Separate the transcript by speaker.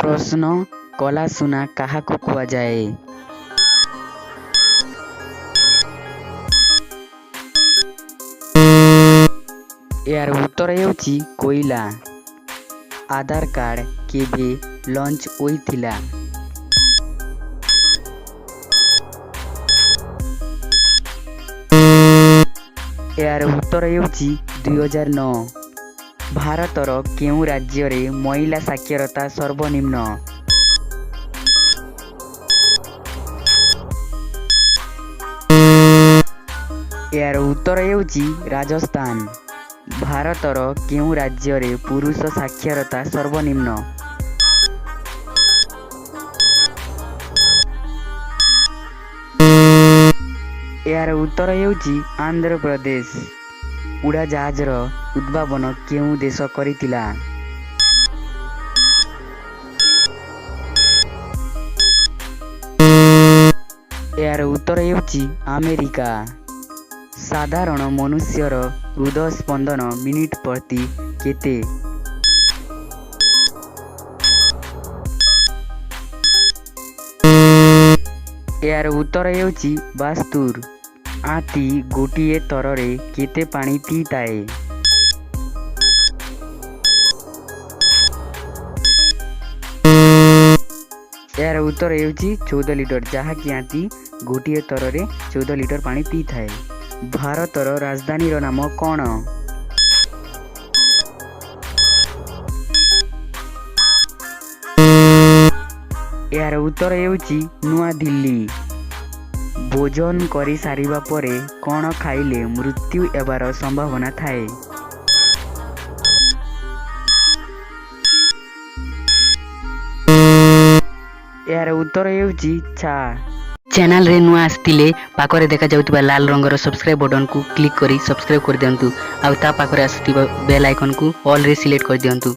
Speaker 1: प्रश्न कला सुना काहाकु कुहाଯାଏ? यार उत्तर हेउची कोइला। आधार कार्ड केबे लॉन्च होइथिला? यार उत्तर हेउची 2009। भारतर केउ राज्य रे महिला साक्षरता सर्वनिम्न? यार उत्तर हेउची राजस्थान। भारतर केउ राज्य रे पुरुष साक्षरता सर्वनिम्न? यार उत्तर हेउची आंध्र प्रदेश। उड़ाजहाजर उद्भावन केउ देश करितिला? यार उत्तर हेउची अमेरिका। साधारण मनुष्यर हृदय स्पंदन मिनिट प्रति केते? यार उत्तर हेउची 72। आती गोटिए तररे केते पानी पीताए? यार उत्तर हेउची 14 लिटर, जहाँकि आती गोटिए तररे 14 लिटर पानी पी थाए। भारतर राजधानी रो नाम कौन? यार उत्तर हेउची नुआ दिल्ली। भोजन करी सारिबा परे कौन खाइले मृत्यु एबार संभावना थाए? यार उत्तर हेउची चा। चैनल रे नुआ आस्तिले पाखरे देखा जाउतिबा लाल रंगर सब्सक्राइब बटन को क्लिक करी सब्सक्राइब कर दियंतु। आ ता पाखरे आसुतिबा बेल आइकन को ऑल रे सिलेक्ट कर दियंतु।